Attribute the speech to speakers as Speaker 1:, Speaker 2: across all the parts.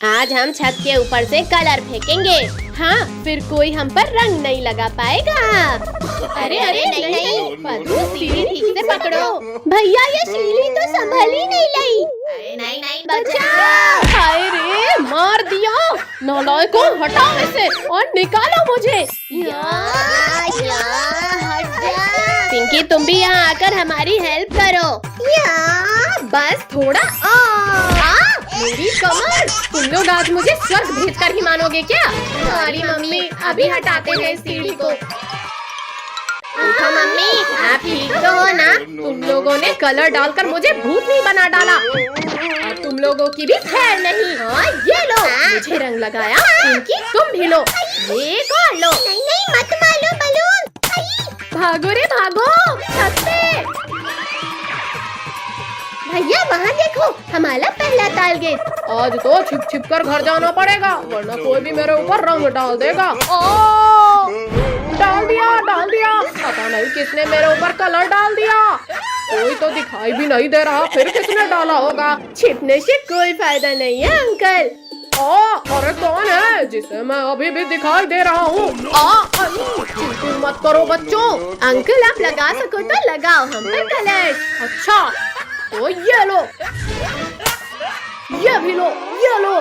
Speaker 1: आज हम छत के ऊपर से कलर फेंकेंगे। हाँ, फिर कोई हम पर रंग नहीं लगा पाएगा। अरे अरे नहीं, पद्दू सीढ़ी ठीक से पकड़ो। भैया ये सीढ़ी तो संभल ही नहीं लाई। नहीं बचाओ। हाय रे, मार दिया। नालायकों, हटाओ इसे और निकालो मुझे। पिंकी, तुम भी यहाँ आकर हमारी हेल्प करो। बस थोड़ा मेरी कमर। तुम लोग आज मुझे स्वर्ग भेजकर ही मानोगे क्या? सॉरी मम्मी, अभी हटाते हैं इस सीढ़ी को। मम्मी, आप ठीक तो हो ना? तुम लोगों ने कलर डालकर मुझे भूतनी बना डाला। अब तुम लोगों की भी खैर नहीं। ये लो, मुझे रंग लगाया। पिंकी, तुम भी लो। ये कौन लो? नहीं, मत मारो बलून। भागो रे भागो, छत पे। भैया वहाँ देखो, हमारा पहला टारगेट। आज तो छिप छिप कर घर जाना पड़ेगा, वरना कोई भी मेरे ऊपर रंग डाल देगा। डाल दिया। पता नहीं किसने मेरे ऊपर कलर डाल दिया। कोई तो दिखाई भी नहीं दे रहा, फिर किसने डाला होगा? छिपने से कोई फायदा नहीं है अंकल। अरे कौन है जिसे मैं अभी भी दिखाई दे रहा हूँ? मत करो बच्चों। अंकल आप लगा सको तो लगाओ हम पर कलर। अच्छा तो ये लो, ये भी लो, ये लो।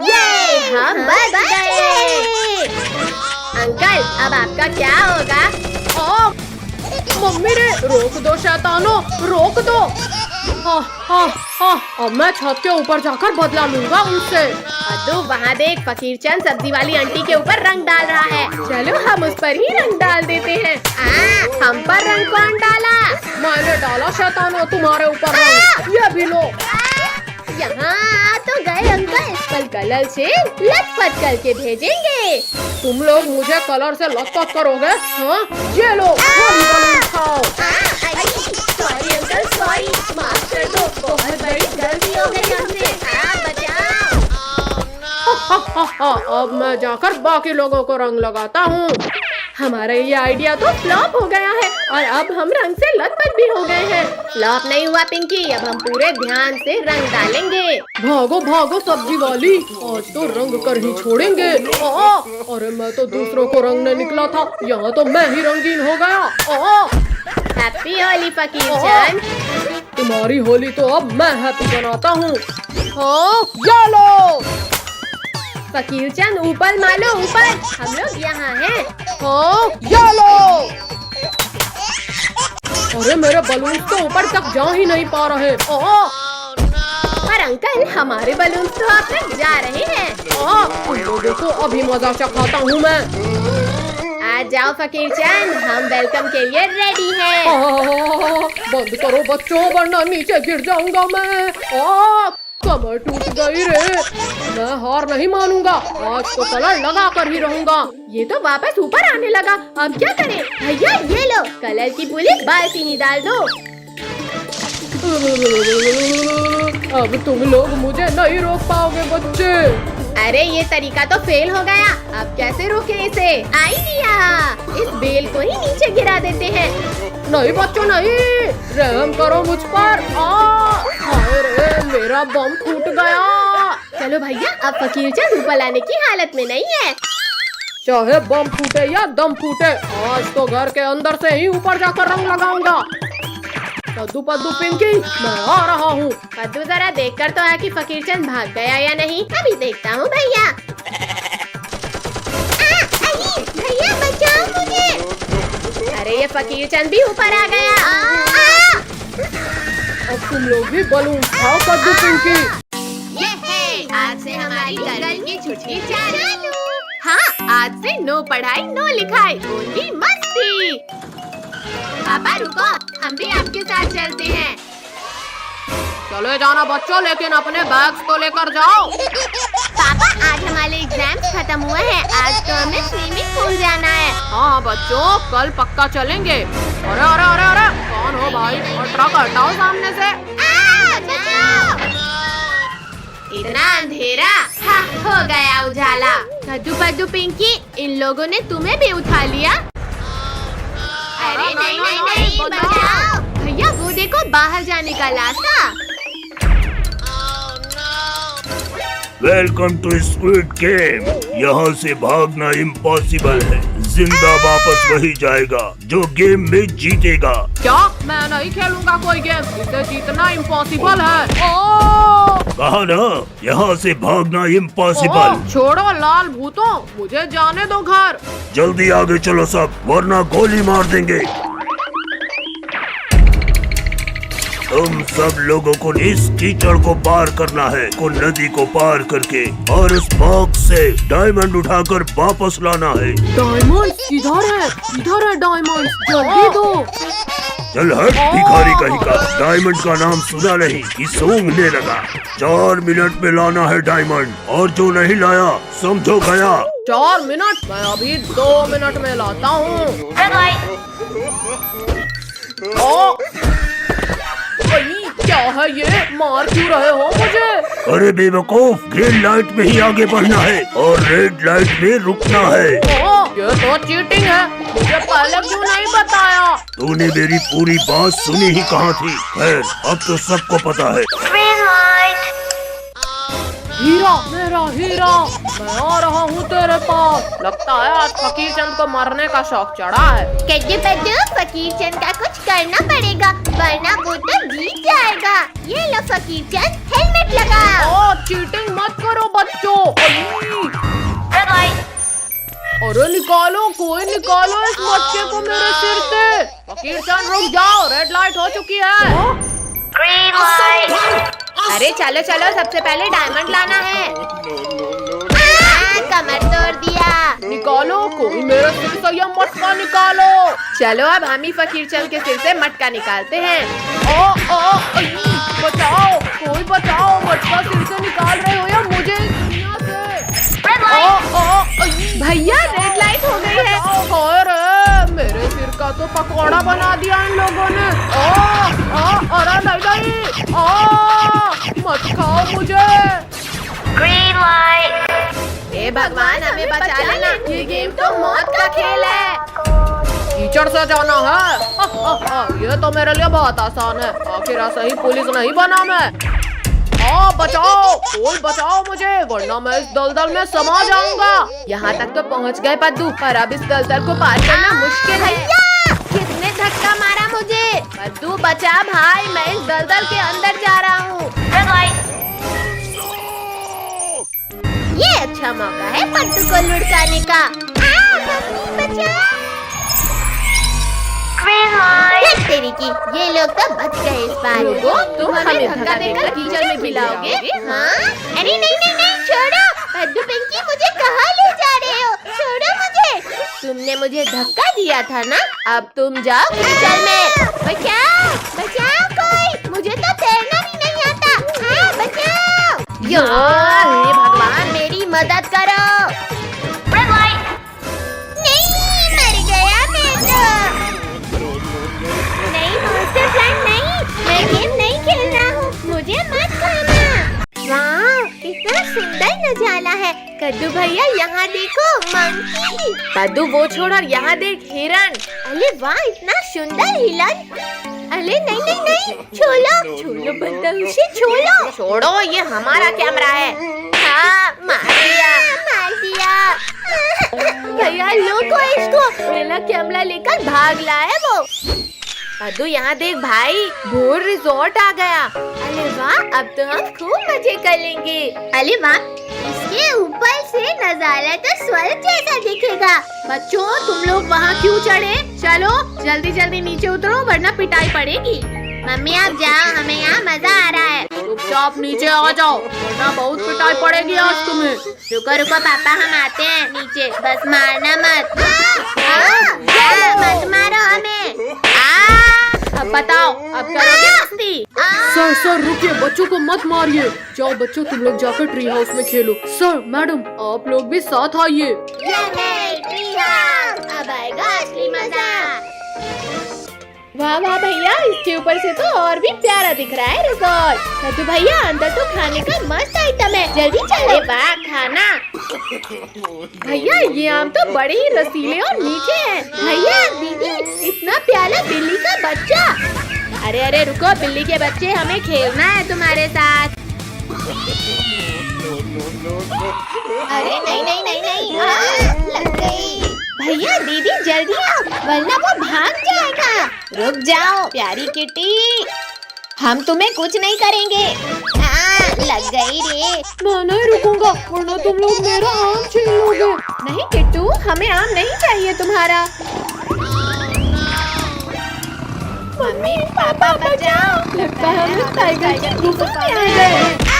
Speaker 1: ये हम बच गए। अंकल अब आपका क्या होगा? मम्मी रे, रोक दो शैतानों, रोक दो। अब मैं छत के ऊपर जाकर बदला लूंगा उनसे। अद्दू वहाँ देख, फकीर चंद सब्जी वाली आंटी के ऊपर रंग डाल रहा है। चलो हम उस पर ही रंग डाल देते हैं। हम पर रंग कौन डाला? मैंने डाला शैतानों तुम्हारे ऊपर रंग। ये भी लो। यहाँ तो गए अंकल, कल कलर से लटपट करके भेजेंगे। तुम लोग मुझे कलर से लटपट करोगे? हाँ, ये लो, खाओ। सॉरी अंकल, सॉरी, माफ कर दो, बहुत बड़ी गलती हो गई हमसे। बचाओ। अब मैं जाकर बाकी लोगों को रंग लगाता हूँ। हमारा ये आइडिया तो फ्लॉप हो गया है और अब हम रंग से लटपट भी हो गए हैं। फ्लॉप नहीं हुआ पिंकी, अब हम पूरे ध्यान से रंग डालेंगे। भागो भागो सब्जी वाली, आज तो रंग कर ही छोड़ेंगे। अरे मैं तो दूसरों को रंगने निकला था, यहाँ तो मैं ही रंगीन हो गया। हैप्पी होली फकीर चंद। तुम्हारी होली तो अब मैं हैप्पी बनाता हूँ। चलो फकीर चंद, ऊपर मालो ऊपर, हम लोग यहाँ हैं। चलो। अरे मेरे बलून तो ऊपर तक जा ही नहीं पा रहे। पर अंकल हमारे बलून तो आप तक जा रहे हैं। तुम लोगों को अभी मजा चखाता हूँ मैं। आ जाओ फकीर चंद, हम वेलकम के लिए रेडी हैं। बंद करो बच्चों, वरना नीचे गिर जाऊंगा मैं। कमर टूट गई रे। मैं हार नहीं मानूंगा, आज तो कलर लगा कर ही रहूंगा। ये तो वापस ऊपर आने लगा, अब क्या करें? भैया ये लो, कलर की पूरी बाल्टी ही डाल दो। अब तुम लोग मुझे नहीं रोक पाओगे बच्चे। अरे ये तरीका तो फेल हो गया, अब कैसे रोके इसे? आइडिया, इस बेल को ही नीचे गिरा देते हैं। नहीं बच्चों नहीं, रहम करो मुझ पर। अरे मेरा बम फूट गया। चलो भैया, अब फकीर चंद ऊपर लाने की हालत में नहीं है। चाहे बम फूटे या दम फूटे, आज तो घर के अंदर से ही ऊपर जाकर रंग लगाऊंगा। पद्दू पद्दू पिंकी, मैं आ रहा हूँ। पद्दू जरा देखकर तो है कि फकीर चंद भाग गया या नहीं। अभी देखता हूँ भैया। भैया बचाओ मुझे। अरे ये फकीर चंद भी ऊपर आ गया। अब तुम लोग भी बलून खाओ पद्दू पिंकी। ये है, आज से हमारी गर्मी की छुट्टी चालू। हाँ, आज से नो पढ़ाई नो लिखाई, ओनली मस्ती। पापा रुको, हम भी आपके साथ चलते हैं। चले जाना बच्चों, लेकिन अपने बैग्स तो लेकर जाओ। पापा आज हमारे एग्जाम्स खत्म हुए हैं, आज तो हमें स्विमिंग पूल जाना है। हाँ बच्चों, कल पक्का चलेंगे। अरे अरे अरे अरे, कौन हो भाई? और ट्रक हटाओ सामने से। इतना अंधेरा, हाँ हो गया उजाला। कद्दू पद्दू पिंकी, इन लोगों ने तुम्हें भी उठा लिया। अरे नहीं, बचाओ। भैया वो देखो, बाहर जाने का रास्ता।
Speaker 2: Welcome to Squid Game. यहाँ से भागना इम्पॉसिबल है। जिंदा वापस वही जाएगा जो गेम में जीतेगा।
Speaker 1: क्या? मैं नहीं खेलूंगा कोई गेम, इसे जीतना इम्पॉसिबल है। ओ!
Speaker 2: कहा ना, यहाँ से भागना इम्पॉसिबल।
Speaker 1: छोड़ो लाल भूतों, मुझे जाने दो घर।
Speaker 2: जल्दी आगे चलो सब, वरना गोली मार देंगे। तुम सब लोगों को इस कीचड़ को पार करना है, को नदी को पार करके, और उस बॉक्स से डायमंड उठाकर वापस लाना है।
Speaker 1: डायमंड किधर है? किधर है डायमंड? जल्दी दो।
Speaker 2: चल हट भिखारी कहीं का, डायमंड का नाम सुना नहीं कि सूंघने लगा। 4 मिनट में लाना है डायमंड, और जो नहीं लाया समझो गया।
Speaker 1: 4 मिनट? मैं अभी 2 मिनट में लाता हूँ। क्या है ये? मार क्यों रहे हो मुझे?
Speaker 2: अरे बेवकूफ, ग्रीन लाइट में ही आगे बढ़ना है और रेड लाइट में रुकना है।
Speaker 1: ये तो चीटिंग है, मुझे पहले क्यों नहीं बताया?
Speaker 2: तूने मेरी पूरी बात सुनी ही कहाँ थी? खैर, अब तो सबको पता है।
Speaker 1: हीरा, मेरा हीरा, मैं आ रहा हूँ तेरे पास। लगता है आज फकीर चंद को मरने का शौक चढ़ा है।
Speaker 3: कद्दू बद्दू, फकीर चंद का कुछ करना पड़ेगा, वरना वो तो जीत जाएगा। ये लो फकीर चंद, हेलमेट लगाओ।
Speaker 1: चीटिंग मत करो बच्चों। अरे निकालो, कोई निकालो इस बच्चे को मेरे सिर से। फकीर चंद रुक जाओ, रेड लाइट हो चुकी है। अरे चलो चलो, सबसे पहले डायमंड लाना है।
Speaker 3: कमर तोड़ दिया।
Speaker 1: निकालो, कोई मेरे सिर से यह मटका निकालो। चलो अब हम ही फकीर चंद के सिर से मटका निकालते हैं। बचाओ, कोई बचाओ, मटका सिर से निकाल रहे हो या मुझे इस दुनिया से। भैया रेड लाइट हो गई है। अरे मेरे सिर का तो पकौड़ा बना दिया इन लोगों ने। अरे नहीं, मत खाओ मुझे।
Speaker 3: Green light.
Speaker 1: हे भगवान, हमें बचा लेना, ये गेम तो मौत का खेल है। कीचड़ से जाना है? ये तो मेरे लिए बहुत आसान है। आखिर ऐसा ही पुलिस नहीं बना मैं। बचाओ, कोई बचाओ मुझे, वरना मैं इस दलदल में समा जाऊंगा। यहाँ तक तो पहुँच गए पद्दू, पर अब इस दलदल को पार करना मुश्किल है।
Speaker 3: किसने धक्का मारा मुझे?
Speaker 1: पद्दू बचा भाई, मैं इस दलदल के अंदर जा रहा हूँ।
Speaker 3: ये अच्छा मौका है पद्दू को लुढ़काने का। तेरी की, ये लोग तो बच गए इस बार।
Speaker 1: तुम हमें धक्का देकर कीचड़ में गिराओगे?
Speaker 3: हाँ? अरे नहीं, छोड़ो। पद्दू पिंकी, मुझे कहाँ ले जा रहे हो? छोड़ो मुझे। तुमने मुझे धक्का दिया था ना, अब तुम जाओ कीचड़ में। बचाओ कोई, मुझे तो तैरना भी नहीं आता। बचाओ। हे भगवान, मेरी मदद करो। नहीं, मर गया मैं तो। नहीं मॉन्स्टर फ्रेंड, नहीं, मैं गेम नहीं खेल रहा हूँ, मुझे मत खाना। वाह, कितना सुंदर नजारा है। कद्दू भैया यहाँ देखो, मंकी।
Speaker 1: पद्दू वो छोड़ और यहाँ देख, हिरन।
Speaker 3: अरे वाह, इतना सुंदर हिरन। अरे नहीं, छोड़ो बंदा, उसे छोड़ो।
Speaker 1: छोड़ो, ये हमारा कैमरा है।
Speaker 3: हाँ, मार दिया। भैया लोगो इसको, मेरा कैमरा लेकर भाग लाया वो।
Speaker 1: पद्दू यहाँ देख भाई, भोर रिजॉर्ट आ गया।
Speaker 3: अरे वाह, अब तो हम खूब मजे करेंगे। अरे वाह, इसके ऊपर से नजारा तो स्वर्ग जैसा दिखेगा।
Speaker 1: बच्चों, तुम लोग वहाँ क्यों चढ़े? चलो जल्दी नीचे उतरो, वरना पिटाई पड़ेगी।
Speaker 3: मम्मी आप जाओ, हमें यहाँ मजा आ रहा है।
Speaker 1: चुपचाप नीचे आ जाओ, वरना बहुत पिटाई पड़ेगी आज तुम्हें।
Speaker 3: रुको पापा, हम आते हैं नीचे, बस मारना मत। मत मारो हमें।
Speaker 1: अब बताओ, अब करोगे मस्ती? सर रुकिए, बच्चों को मत मारिए। जाओ बच्चों, तुम लोग जाकर ट्री हाउस में खेलो। सर मैडम, आप लोग भी साथ आइए।
Speaker 3: ट्री हाउस, अब आएगा असली मजा।
Speaker 1: वाह भैया, इसके ऊपर से तो और भी प्यारा दिख रहा है रिजॉर्ट। तो भैया, अंदर तो खाने का मस्त आइटम है, जल्दी चलो।
Speaker 3: वाह, खाना।
Speaker 1: भैया, ये आम तो बड़े ही रसीले और मीठे हैं।
Speaker 3: भैया, दीदी, इतना प्यारा बिल्ली का बच्चा।
Speaker 1: अरे रुको, बिल्ली के बच्चे, हमें खेलना है तुम्हारे साथ।
Speaker 3: अरे नहीं नहीं नहीं नहीं, लग गई। भैया दीदी जल्दी आओ वरना वो भाग जाएगा। रुक जाओ प्यारी किटी, हम तुम्हें कुछ नहीं करेंगे। लग गई रे।
Speaker 1: मैं नहीं रुकूंगा वरना तुम लोग मेरा आम छीन लोगे।
Speaker 3: नहीं किट्टू, हमें आम नहीं चाहिए तुम्हारा। मम्मी पापा बचाओ,
Speaker 1: लगता है हम टाइगर की गुफा में आ गए।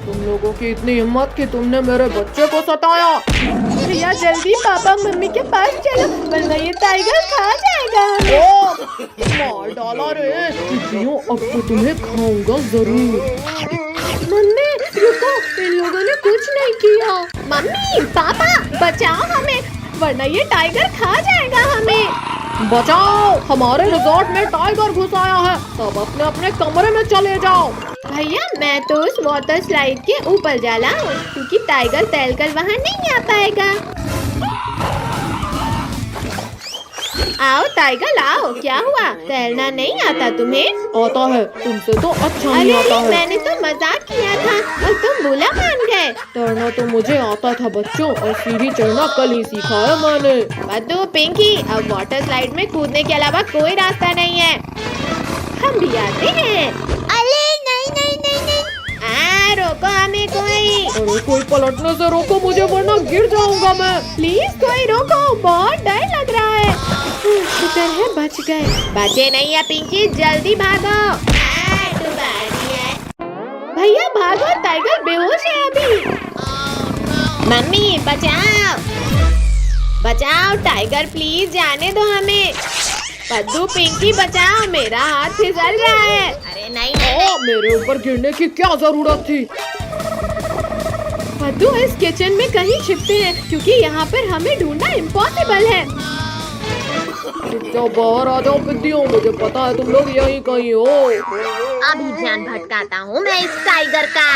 Speaker 1: तुम लोगों की इतनी हिम्मत कि तुमने मेरे बच्चे को सताया।
Speaker 3: भैया जल्दी पापा मम्मी के पास चलो वरना ये टाइगर खा जाएगा।
Speaker 1: मार डाला रे। अब तो तुम्हें खाऊंगा जरूर।
Speaker 3: मम्मी रुको, इन लोगों ने कुछ नहीं किया। मम्मी पापा बचाओ हमें वरना ये टाइगर खा जाएगा हमें।
Speaker 1: बचाओ, हमारे रिजॉर्ट में टाइगर घुस आया है। सब अपने अपने कमरे में चले जाओ।
Speaker 3: भैया मैं तो उस वाटर स्लाइड के ऊपर जा रहा हूँ क्योंकि टाइगर तैरकर वहाँ नहीं आ पाएगा। आओ टाइगर आओ, क्या हुआ तैरना नहीं आता तुम्हें?
Speaker 1: आता है, तुमसे तो अच्छा नहीं
Speaker 3: अरे
Speaker 1: आता है।
Speaker 3: मैंने तो मजाक किया था और तुम बुरा मान गए।
Speaker 1: तैरना तो मुझे आता था बच्चों, और सीढ़ी चढ़ना कल ही सीखा है मैंने।
Speaker 3: बद्दू पिंकी, अब वाटर स्लाइड में कूदने के अलावा कोई रास्ता नहीं है। हम भी आते हैं। अरे नहीं नहीं नहीं नहीं, रोको हमें कोई।
Speaker 1: अरे कोई पलटने से रोको मुझे वरना गिर जाऊंगा मैं।
Speaker 3: प्लीज कोई रोको, बहुत डर लग रहा है। शुक्र है बच गए। बचे नहीं है पिंकी, जल्दी भागो। भैया भागो, टाइगर बेहोश है अभी। मम्मी बचाओ बचाओ, टाइगर प्लीज जाने दो हमें। पद्दू पिंकी बचाओ, मेरा हाथ फिसल रहा है। अरे नहीं
Speaker 1: मेरे ऊपर गिरने की क्या जरूरत थी?
Speaker 3: पद्दू इस किचन में कहीं छिपते हैं क्योंकि यहाँ पर हमें ढूंढना इम्पॉसिबल है।
Speaker 1: जाओ बाहर आ जाओ पिद्दियों, मुझे पता है तुम लोग यहीं कहीं हो।
Speaker 3: अभी ध्यान भटकाता हूँ मैं इस टाइगर का।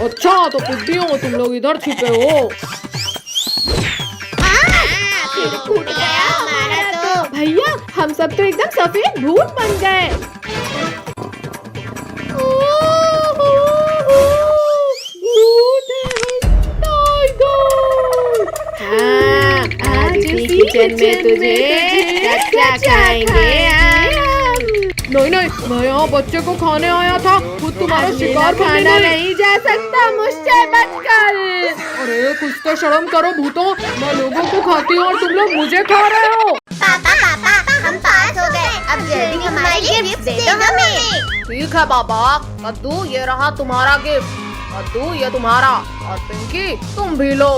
Speaker 1: अच्छा तो पिद्दियों तुम लोग इधर छिपे हो।
Speaker 3: फिर फूट गया हमारा तो। भैया हम सब तो एकदम सफेद भूत बन गए। आज इसी किचन में तुझे कच्चा खाएंगे।
Speaker 1: नहीं नहीं, मैं यहाँ बच्चे को खाने आया था, खुद तुम्हारा शिकार
Speaker 3: खाना नहीं जा सकता मुझसे बचकर।
Speaker 1: अरे कुछ तो शर्म करो भूतों, मैं लोगों को खाती हूँ और तुम लोग मुझे खा रहे हो।
Speaker 3: पापा पापा हम पास हो गए, अब जल्दी हमारी गिफ्ट दे दो हमें।
Speaker 1: ठीक है बाबा। कद्दू ये रहा तुम्हारा गिफ्ट, कद्दू ये तुम्हारा, और पिंकी तुम भी लो।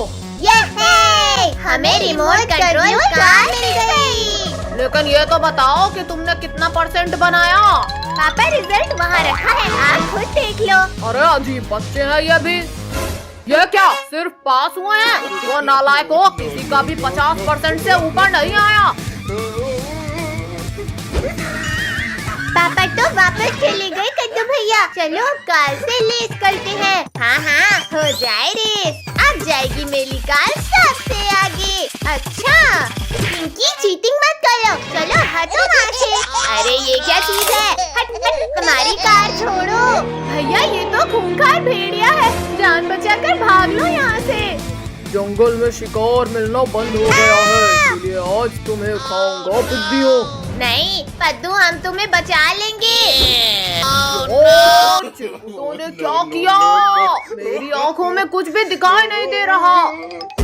Speaker 3: हमें रिमोट कंट्रोल कार मिल गई।
Speaker 1: लेकिन ये तो बताओ कि तुमने कितना % बनाया?
Speaker 3: पापा रिजल्ट वहाँ रखा है, आप खुद देख लो।
Speaker 1: अरे अजीब बच्चे हैं ये भी। ये क्या सिर्फ पास हुए हैं? वो नालायक हो, किसी का भी 50% से ऊपर नहीं आया।
Speaker 3: पापा तो वापस चले गए कद्दू भैया। चलो कार से रेस करते हैं। हाँ हो जाए रेस। अब जाएगी मेरी कार सबसे आगे। अच्छा पिंकी चीटिंग मत करो, चलो हटो वहाँ से। अरे ये क्या चीज है? हट हट, हमारी कार छोड़ो। भैया ये तो खूंखार भेड़िया है, जान बचाकर भाग लो यहाँ से।
Speaker 1: जंगल में शिकार मिलना बंद हो गया है, इसलिए आज तुम्हें खाऊंगा पिद्दियों।
Speaker 3: नहीं पद्दू, हम तुम्हें बचा लेंगे।
Speaker 1: तूने क्या किया? मेरी आँखों में कुछ भी दिखाई नहीं दे रहा।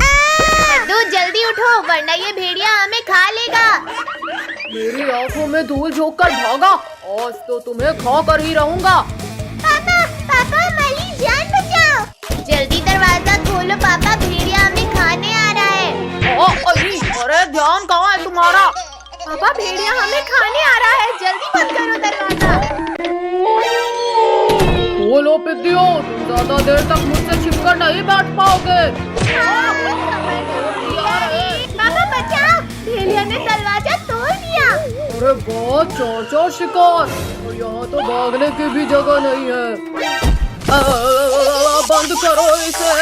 Speaker 3: पद्दू जल्दी उठो वरना ये भेड़िया हमें खा लेगा।
Speaker 1: मेरी आँखों में धूल झोंक कर भागा, आज तो तुम्हें खा कर ही रहूंगा।
Speaker 3: पापा पापा हमारी जान बचाओ। जल्दी दरवाजा खोलो पापा, भेड़िया हमें खाने आ रहा है।
Speaker 1: अरे ध्यान कहाँ है तुम्हारा?
Speaker 3: पापा भेड़िया हमें खाने आ रहा है, जल्दी बंद करो दरवाजा।
Speaker 1: बोलो पिद्दियों, तुम ज्यादा देर तक मुझसे छिपकर नहीं बैठ पाओगे।
Speaker 3: पापा बचाओ, भेड़िया ने दरवाजा तोड़ दिया।
Speaker 1: अरे बहुत चौर शिकार, और यहाँ तो भागने की भी जगह नहीं है। बंद करो इसे।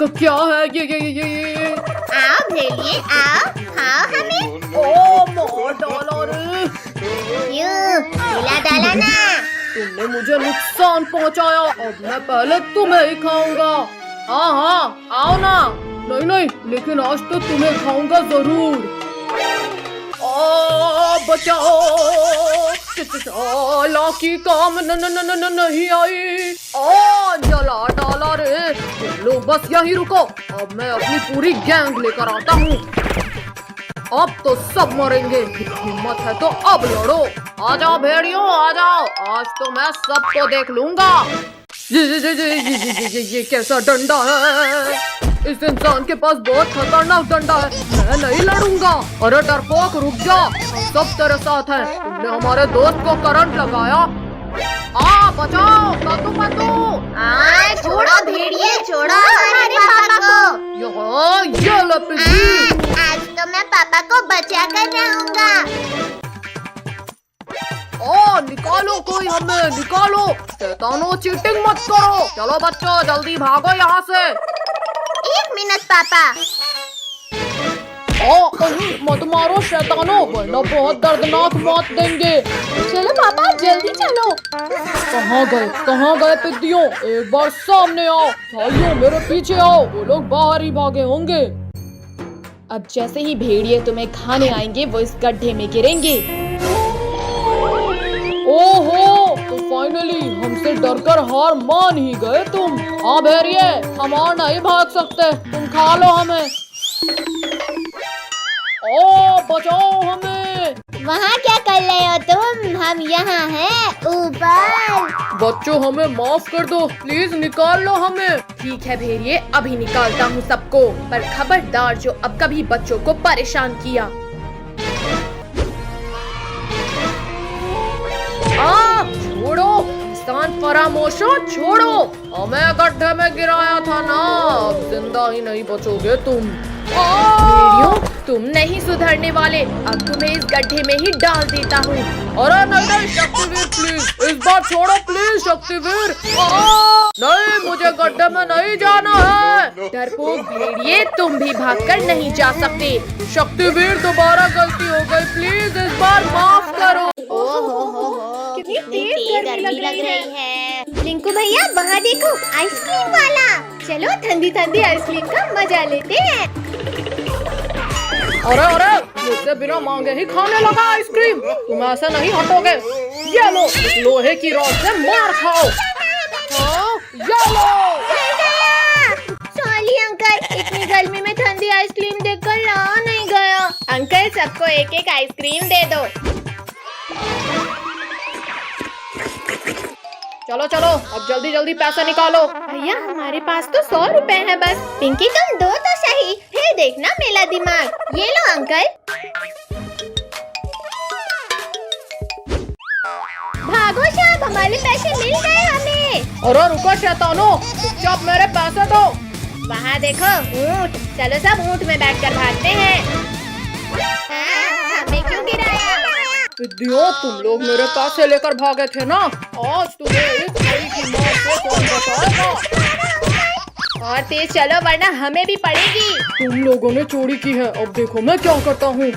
Speaker 1: क्या है ये?
Speaker 3: आओ भेड़िए आओ, खाओ हमें।
Speaker 1: ओ मार डाला रे।
Speaker 3: खिला डाला ना।
Speaker 1: तुमने मुझे नुकसान पहुंचाया, अब मैं पहले तुम्हें ही खाऊंगा। हाँ हाँ आओ ना। नहीं नहीं, लेकिन आज तो तुम्हें खाऊंगा जरूर। बचाओ, लाकी काम नहीं आई। जला डाला रे। लो बस यहीं रुको, अब मैं अपनी पूरी गैंग लेकर आता हूँ। अब तो सब मरेंगे, हिम्मत है तो अब लड़ो। आ जाओ भेड़ियों आ जाओ, आज तो मैं सबको देख लूंगा। ये कैसा डंडा है? इस इंसान के पास बहुत खतरनाक डंडा है, मैं नहीं लड़ूंगा। अरे डरपोक रुक जा, हम सब तेरे साथ हैं। तुमने हमारे दोस्त को करंट लगाया। बचाओ, पद्दू।
Speaker 3: छोड़ो भेड़िए, छोड़ो हमारे पापा को।
Speaker 1: ये लो पिग्गी।
Speaker 3: आज तो मैं पापा को बचा कर रहूंगा।
Speaker 1: निकालो कोई हमें, निकालो। शैतानों चीटिंग मत करो। चलो बच्चों जल्दी भागो यहाँ से।
Speaker 3: 1 मिनट पापा।
Speaker 1: मत मारो शैतानों, वरना बहुत दर्दनाक मौत देंगे। चलो पापा जल्दी चलो। कहाँ गए पिद्दियों? एक बार सामने आओ। भाइयों मेरे पीछे आओ, वो लोग बाहर ही भागे होंगे। अब जैसे ही भेड़िए तुम्हें खाने आएंगे, वो इस गड्ढे में गिरेंगे। ओहो, तो फाइनली हमसे डरकर हार मान ही गए तुम। हाँ भेड़िए, हम और नहीं भाग सकते, तुम खा लो हमें। बचाओ हमें।
Speaker 3: वहाँ क्या कर रहे हो तुम? हम यहाँ हैं ऊपर।
Speaker 1: बच्चों हमें माफ कर दो, प्लीज निकाल लो हमें। ठीक है भेड़िए, अभी निकालता हूँ सबको, पर खबरदार जो अब कभी बच्चों को परेशान किया। छोड़ो इंसान फरामोशो, छोड़ो। हमें गड्ढे में गिराया था ना, अब जिंदा ही नहीं बचोगे तुम। भेड़ियों तुम नहीं सुधरने वाले, अब तुम्हें इस गड्ढे में ही डाल देता हूँ। अरे नहीं शक्तिवीर प्लीज, इस बार छोड़ो प्लीज शक्तिवीर। नहीं, मुझे गड्ढे में नहीं जाना है। डरपोक भेड़िए, तुम भी भागकर नहीं जा सकते। शक्तिवीर दोबारा गलती हो गई, प्लीज इस बार माफ करो।
Speaker 3: कितनी तेज गर्मी लग रही है। लिंकू भैया वहाँ देखो, आइसक्रीम वाला। चलो ठंडी ठंडी आइसक्रीम का मजा लेते हैं।
Speaker 1: अरे मुझसे बिना मांगे ही खाने लगा आइसक्रीम, तुम ऐसे नहीं हटोगे। ये लो, लोहे की रॉड से मार खाओ। ये लो।
Speaker 3: सॉरी अंकल, इतनी गर्मी में ठंडी आइसक्रीम देखकर रहा नहीं गया।
Speaker 1: अंकल सबको एक एक आइसक्रीम दे दो। चलो चलो, अब जल्दी जल्दी पैसा निकालो।
Speaker 3: भैया हमारे पास तो 100 रुपए है बस। पिंकी तुम दो तो सही, फिर देखना मेरा दिमाग। ये लो अंकल। भागो साहब, हमारे पैसे मिल गए हमें।
Speaker 1: अरे रुको शैतानों, चुपचाप मेरे पैसे दो।
Speaker 3: वहाँ देखो ऊँट, चलो सब ऊँट में बैठकर भागते हैं। हमें क्यों गिराया?
Speaker 1: विद्यो, तुम लोग मेरे पैसे लेकर भागे थे ना, आज तुम्हें इस घड़ी की मौत को कौन बचाएगा?
Speaker 3: और तेज चलो वरना हमें भी पड़ेगी।
Speaker 1: तुम लोगों ने चोरी की है, अब देखो मैं क्या करता हूँ।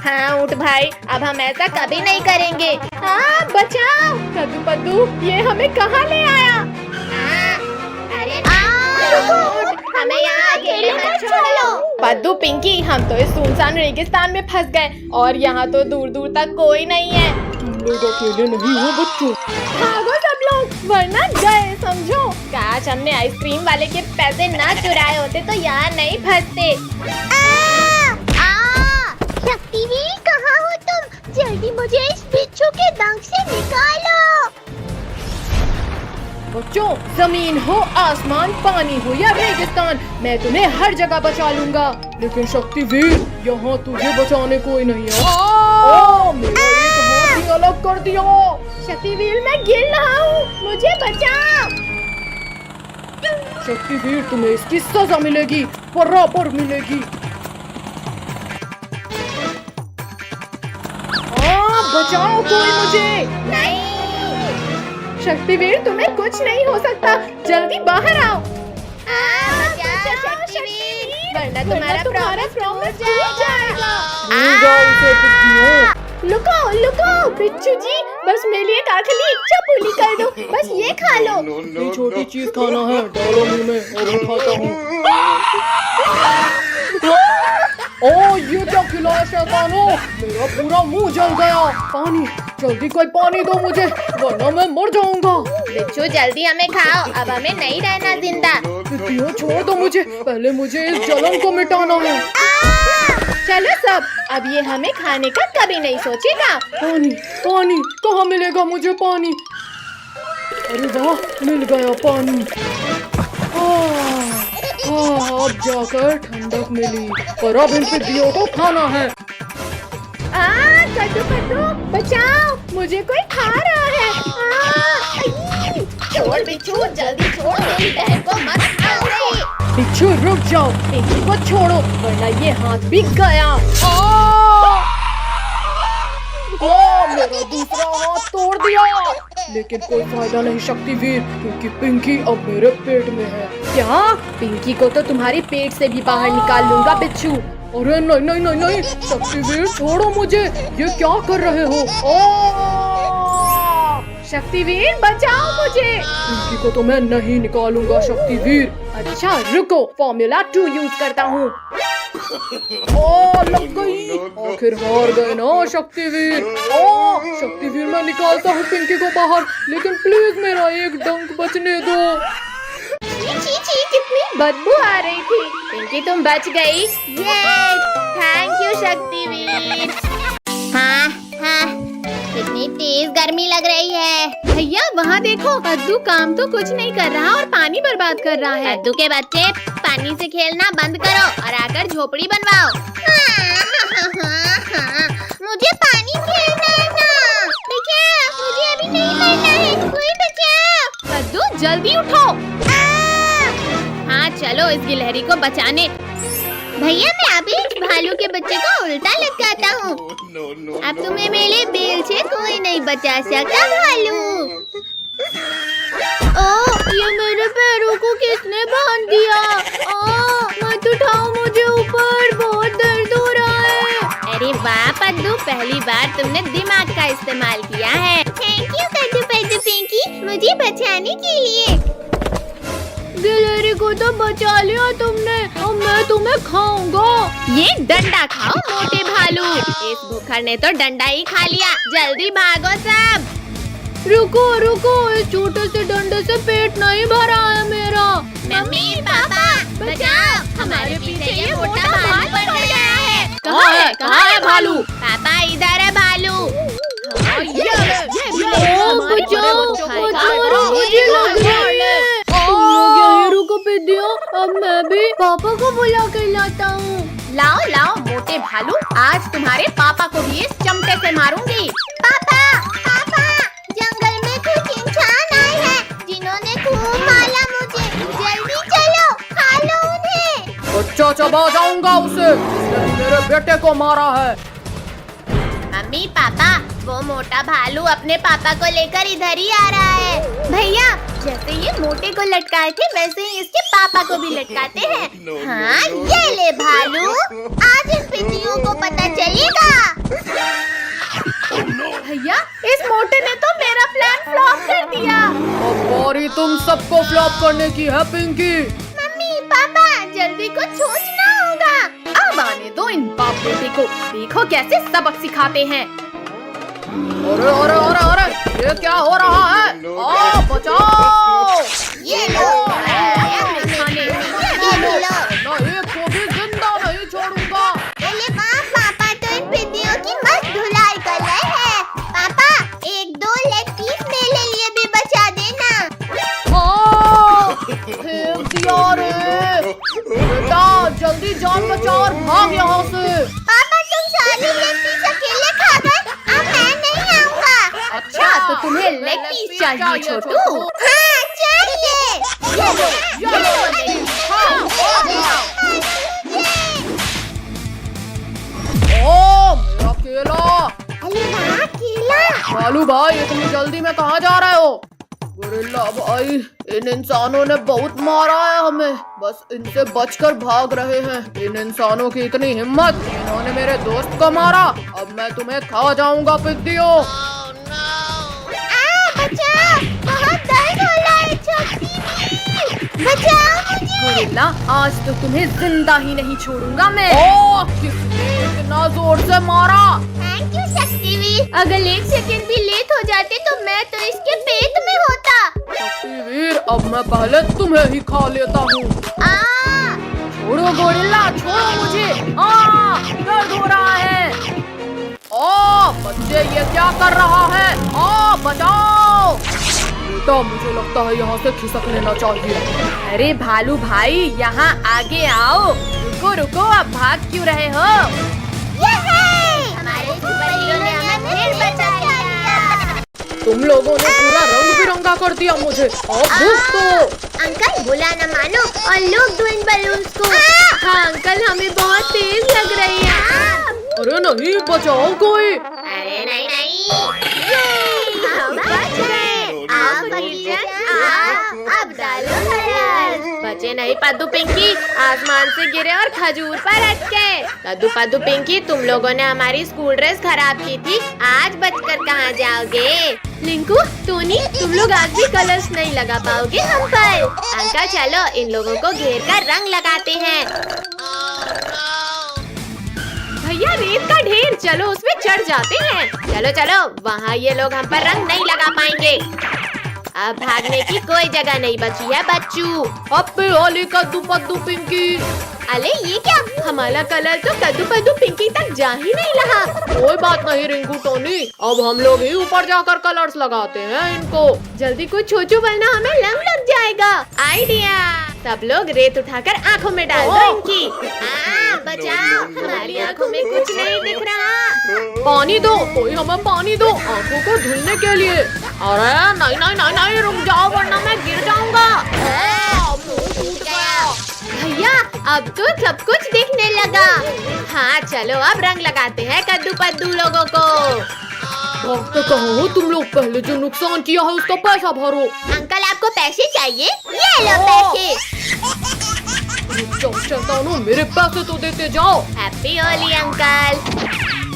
Speaker 3: हाँ ऊँट भाई, अब हम ऐसा कभी नहीं करेंगे। हाँ बचाओ।
Speaker 1: कद्दू पद्दू, ये हमें कहाँ ले आया?
Speaker 3: अरे हमें यहाँ अकेले मत छोड़ो।
Speaker 1: पद्दू पिंकी, हम तो इस सुनसान रेगिस्तान में फंस गए और यहाँ तो दूर दूर तक कोई नहीं है। तुम लोग अकेले नहीं हो बच्चों,
Speaker 3: भागो सब लोग वरना गए समझो। काश हमने आइसक्रीम वाले के पैसे ना चुराए होते तो यहाँ नहीं फंसते। शक्तिवीर कहाँ हो तुम? जल्दी मुझे इस बिच्छू के दंश से निकालो।
Speaker 1: बच्चों, जमीन हो आसमान, पानी हो या रेगिस्तान, मैं तुम्हें हर जगह बचा लूंगा। लेकिन शक्तिवीर, यहाँ तुझे बचाने कोई नहीं है। मेरा एक हाथ ही अलग कर दिया।
Speaker 3: शक्तिवीर मैं गिर रहा हूँ, मुझे बचाओ।
Speaker 1: शक्तिवीर, तुम्हें इसकी सजा मिलेगी, बराबर मिलेगी। बचाओ कोई मुझे।
Speaker 3: नहीं
Speaker 1: शक्तिवीर, तुम्हें कुछ नहीं हो सकता, जल्दी बाहर आओ।
Speaker 3: बचाओ शक्तिवीर। वरना तुम्हारा प्रॉमिस टूट जाएगा।
Speaker 1: लुको लुको बिच्छू जी, बस मेरे लिए एक आखिरी इच्छा पूरी कर दो, बस ये खा लो।
Speaker 4: ये छोटी चीज खाना है, डालो मुंह में और मैं खाता हूँ। ओ ये क्या खिलाया शैतानो, मेरा पूरा मुंह जल गया। पानी, जल्दी कोई पानी दो मुझे, वरना मैं मर जाऊंगा।
Speaker 3: बिच्छू जल्दी हमें खाओ, अब हमें नहीं रहना जिंदा।
Speaker 4: तितलियों छोड़ दो मुझे, पहले मुझे इस जलन को मिटाना है।
Speaker 1: चलो सब, अब ये हमें खाने का कभी नहीं सोचेगा।
Speaker 4: पानी पानी कहाँ मिलेगा मुझे पानी? अरे वाह, मिल गया पानी। अब जाकर ठंडक मिली, पर अब इन पिद्दियों को खाना है।
Speaker 1: कद्दू कद्दू बचाओ, मुझे कोई खा रहा है।
Speaker 3: छोड़ बिच्छू, जल्दी छोड़, मेरी बहन को मत खाओ रे।
Speaker 4: बिच्छू रुक जाओ, पिंकी को छोड़ो, वरना ये हाथ भी गया। मेरा दूसरा हाथ तोड़ दिया, लेकिन कोई फायदा नहीं शक्तिवीर, क्योंकि पिंकी अब मेरे पेट में है।
Speaker 1: क्या? पिंकी को तो तुम्हारे पेट से भी बाहर निकाल लूंगा बिच्छू।
Speaker 4: अरे नहीं नहीं नहीं नहीं, शक्तिवीर छोड़ो मुझे, ये क्या कर रहे हो?
Speaker 1: शक्तिवीर बचाओ मुझे।
Speaker 4: पिंकी को तो मैं नहीं निकालूंगा शक्तिवीर।
Speaker 1: अच्छा रुको, फॉर्मूला 2 यूज करता हूँ।
Speaker 4: लग गई, आखिर हार गए ना शक्तिवीर। शक्तिवीर मैं निकालता हूँ पिंकी को बाहर, लेकिन प्लीज मेरा एक डंक बचने दो।
Speaker 1: छी छी, कितनी बदबू आ रही थी। पिंकी तुम बच गई।
Speaker 3: Thank you Shaktiveer. हाँ हाँ, कितनी तेज गर्मी लग रही है।
Speaker 1: भैया वहाँ देखो, कद्दू काम तो कुछ नहीं कर रहा और पानी बर्बाद कर रहा है।
Speaker 3: कद्दू के बच्चे, पानी से खेलना बंद करो और आकर झोपड़ी बनवाओ। मुझे पानी खेलना है ना, बचाओ, मुझे अभी नहीं मरना है, कोई बचाओ।
Speaker 1: कद्दू जल्दी उठो।
Speaker 3: हाँ चलो इस गिलहरी को बचाने। भैया मैं अभी इस भालू के बच्चे को उल्टा लटकाता हूँ। अब तुम्हें मेरे बेल से कोई नहीं बचा सकता भालू।
Speaker 1: ये मेरे पैरों को किसने बांध दिया? मत उठाओ मुझे ऊपर, बहुत दर्द हो रहा है।
Speaker 3: अरे वाह पद्दू, पहली बार तुमने दिमाग का इस्तेमाल किया है। थैंक यू कद्दू पद्दू पिंकी, मुझे बचाने के लिए।
Speaker 1: गिलहरी को तो बचा लिया तुमने, अब मैं तुम्हें खाऊंगा।
Speaker 3: ये डंडा खाओ मोटे भालू, इस भूखर ने तो डंडा ही खा लिया। जल्दी भागो सब।
Speaker 1: रुको रुको, इस छोटे से डंडे से पेट नहीं भरा है मेरा।
Speaker 3: मम्मी पापा बचाओ, हमारे पीछे ये मोटा भालू पड़ गया है।
Speaker 1: कहाँ है भालू?
Speaker 3: पापा इधर है भालू।
Speaker 1: मुझे लग रही है। रुको पिद्दियों, अब मैं भी पापा को बुला कर लाता हूँ।
Speaker 3: लाओ लाओ मोटे भालू, आज तुम्हारे पापा को भी इस चमटे से मारूंगी। पापा पापा, जंगल में कुछ इंसान आए हैं जिन्होंने खूब मारा मुझे, जल्दी चलो खा लो उन्हें।
Speaker 4: बच्चा चबा जाऊंगा उसे, इसने मेरे बेटे को मारा है।
Speaker 3: मम्मी पापा, वो मोटा भालू अपने पापा को लेकर इधर ही आ रहा है। भैया जैसे ये मोटे को लटकाए थे वैसे ही इसके पापा को भी लटकाते हैं। हाँ ये ले भालू, आज इन पिद्दियों को पता चलेगा।
Speaker 1: भैया इस मोटे ने तो मेरा प्लान फ्लॉप कर दिया।
Speaker 4: अब बारी तुम सबको फ्लॉप करने की है पिंकी।
Speaker 3: मम्मी पापा जल्दी कुछ सोचना होगा।
Speaker 1: अब आने दो इन बाप बेटे को, देखो कैसे सबक सिखाते हैं।
Speaker 4: अरे अरे अरे अरे, ये क्या हो रहा है? बचाओ!
Speaker 3: ये लो,
Speaker 1: खाने
Speaker 4: नहीं, को भी जिंदा नहीं छोड़ूंगा।
Speaker 3: अरे वाह पापा, तो इन पिद्दियों की मस्त धुलाई कर रहे हैं। पापा एक दो लेग पीस मेरे लिए भी बचा देना।
Speaker 4: फेंक दिया रे। बेटा जल्दी जान बचा और भाग यहाँ से।
Speaker 3: पापा तुम सारी लेग पीस अकेले खा गए, अब मैं नहीं आऊँगा।
Speaker 1: अच्छा तो तुम्हें लेग पीस चाहिए छोटू?
Speaker 3: हाँ चाहिए।
Speaker 4: मेरा केला।
Speaker 3: अरे वाह केला।
Speaker 4: भालू भाई इतनी जल्दी में कहाँ जा रहे हो? गोरिल्ला भाई, इन इंसानों ने बहुत मारा है हमें, बस इनसे बचकर भाग रहे हैं। इन इंसानों की इतनी हिम्मत, इन्होंने मेरे दोस्त को मारा, अब मैं तुम्हें खा जाऊंगा पिद्दियों।
Speaker 3: बचाओ, बहुत दर्द हो रहा है छोटी, बचाओ मुझे।
Speaker 1: गोरिल्ला, आज तो तुम्हें जिंदा ही नहीं छोड़ूंगा मैं।
Speaker 4: ओह, किसने इतना जोर से मारा?
Speaker 3: थैंक यू शक्तिवीर, अगर 1 सेकंड भी लेट हो जाते तो मैं तो इसके पेट में होता।
Speaker 4: शक्तिवीर, अब मैं पहले तुम्हें ही खा लेता हूँ। छोड़ो गोरिल्ला, छोड़ो मुझे। दर्द हो रहा है। बच्चे, ये क्या कर रहा है? बचाओ बेटा, मुझे लगता है यहाँ से खिसक लेना चाहिए।
Speaker 1: अरे भालू भाई, यहाँ आगे आओ। रुको रुको, अब भाग क्यों रहे हो?
Speaker 3: हमारे सुपर हीरो ने हमें फिर बचा लिया।
Speaker 4: तुम लोगों ने पूरा रंग बिरंगा कर दिया मुझे। अब दोस्तों,
Speaker 3: अंकल बुला न मानो और लोग दो इन बलून्स को।
Speaker 1: हाँ अंकल, हमें बहुत तेज लग रही है।
Speaker 4: अरे नहीं, बचाओ कोई।
Speaker 3: अरे नहीं हम बच गए। आओ फकीरजान, आओ, अब डालो कलर।
Speaker 1: बचे नहीं पद्दू पिंकी, आसमान से गिरे और खजूर पर अटके। कद्दू पद्दू पिंकी, तुम लोगों ने हमारी स्कूल ड्रेस खराब की थी, आज बचकर कहाँ जाओगे? लिंकू, टोनी, तुम लोग आज भी कलर्स नहीं लगा पाओगे हम पर। अंकल चलो, इन लोगों को घेर कर रंग लगाते हैं। भैया, रेत का ढेर, चलो उसमें चढ़ जाते हैं। चलो चलो, वहाँ ये लोग हम पर रंग नहीं लगा पाएंगे। अब भागने की कोई जगह नहीं बची है बच्चू।
Speaker 4: हैप्पी होली कद्दू पद्दू पिंकी।
Speaker 1: अरे ये क्या, हमारा कलर तो कद्दू पद्दू पिंकी तक जा ही नहीं रहा।
Speaker 4: कोई बात नहीं रिंकू टोनी, अब हम लोग ही ऊपर जाकर कलर्स लगाते हैं इनको।
Speaker 1: जल्दी कुछ सोचो वरना हमें रंग लग जाएगा। आइडिया, सब लोग रेत उठाकर आँखों में डाल दो इनकी। बचाओ, हमारी आँखों में कुछ नहीं दिख रहा।
Speaker 4: पानी दो, कोई हमें पानी दो आँखों को धुलने के लिए। अरे नहीं नहीं नहीं नहीं, रुक जाओ वरना मैं गिर जाऊंगा।
Speaker 1: भैया, अब तो सब कुछ दिखने लगा। हाँ चलो, अब रंग लगाते हैं कद्दू पद्दू लोगों को।
Speaker 4: भागते कहाँ हो तुम लोग? पहले जो नुकसान किया है उसका पैसा भरो।
Speaker 3: अंकल, आपको पैसे चाहिए? ये लो पैसे।
Speaker 4: शैतानों, मेरे पैसे तो देते जाओ।
Speaker 1: Happy Holi uncle.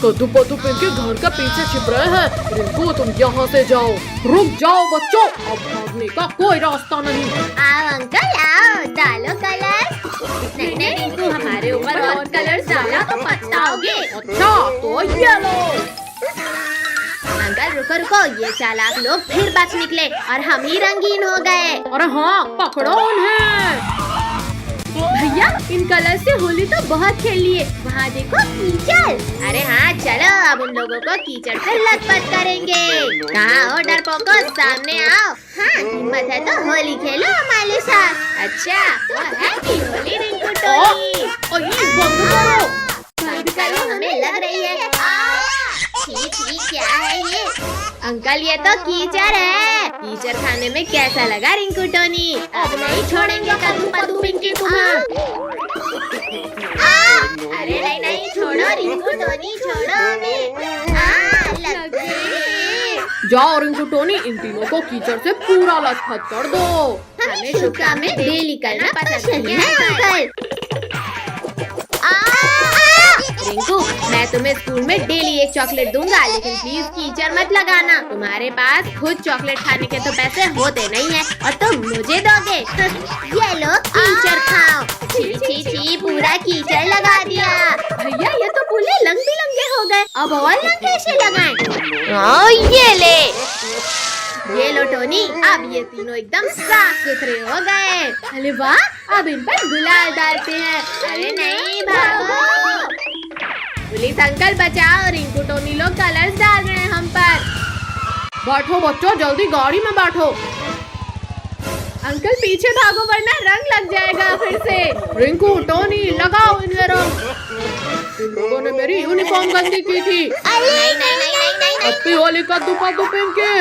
Speaker 4: कद्दू पद्दू पिंकी घर के पीछे छिप रहे हैं। रिंकू, तुम यहाँ से जाओ। रुक जाओ बच्चों, अब भागने का कोई रास्ता नहीं।
Speaker 3: आओ अंकल, आओ, डालो कलर।
Speaker 1: नहीं रिंकू, हमारे ऊपर और कलर्स डाला तो पछताओगे।
Speaker 4: अच्छा तो ये लो।
Speaker 1: अंकल रुको रुको, ये चालाक लोग फिर बच निकले और हम ही रंगीन हो गए।
Speaker 4: अरे हाँ, पकड़ो उन्हें।
Speaker 1: भैया, इन कलर से होली तो बहुत खेल लिए। वहाँ देखो कीचड़। अरे हाँ चलो, अब उन लोगों को कीचड़ से लथपथ करेंगे। कहाँ हो डरपोको, सामने आओ। हाँ, हिम्मत है तो होली खेलो हमारे साथ। अच्छा तो हैप्पी होली रिंकू टोनी।
Speaker 4: बंद करो।
Speaker 1: बंद करो, हमें लग रही है।
Speaker 3: छी, क्या है ये?
Speaker 1: अंकल, ये तो कीचड़ है। कीचड़ खाने में कैसा लगा रिंकू टोनी? अब नहीं छोड़ेंगे कद्दू पद्दू पिंकी तुम्हें। अरे नहीं नहीं, छोड़ो रिंकू टोनी, छोड़ो हमें।
Speaker 3: लग गई।
Speaker 4: जाओ रिंकू टोनी, इन तीनों को कीचड़ से पूरा लथपथ कर दो।
Speaker 1: हमें शुभ काम में डेली करना पसंद है अंकल। रिंकू, मैं तुम्हें स्कूल में डेली एक चॉकलेट दूंगा, लेकिन प्लीज कीचड़ मत लगाना। तुम्हारे पास खुद चॉकलेट खाने के तो पैसे होते नहीं है और तुम मुझे दोगे।
Speaker 3: ये लो कीचड़ खाओ। छी, पूरा कीचड़ लगा दिया।
Speaker 1: भैया, ये तो पूरे रंग बिरंगे हो गए। अब और रंग कैसे लगाएं?
Speaker 3: ये ले।
Speaker 1: ये लो टोनी, अब ये तीनों एकदम साफ सुथरे हो गए। अरे वाह, अब इन पर गुलाल डालते हैं। अरे नहीं, भागो। पुलिस अंकल बचाओ, रिंकू टोनी लोग कलर्स डाल रहे हैं हम पर।
Speaker 4: बैठो बच्चों, जल्दी गाड़ी में बैठो।
Speaker 1: अंकल पीछे भागो वरना रंग लग जाएगा फिर से।
Speaker 4: रिंकू टोनी, लगाओ इन्हें रंग। इन लोगों ने मेरी यूनिफॉर्म गंदी की थी।
Speaker 3: नहीं।
Speaker 4: हैप्पी होली कद्दू पद्दू पिंकी।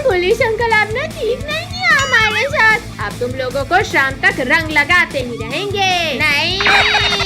Speaker 1: पुलिस अंकल, आपने ठीक नहीं किया हमारे साथ। अब तुम लोगों को शाम तक रंग लगाते ही रहेंगे।
Speaker 3: नहीं।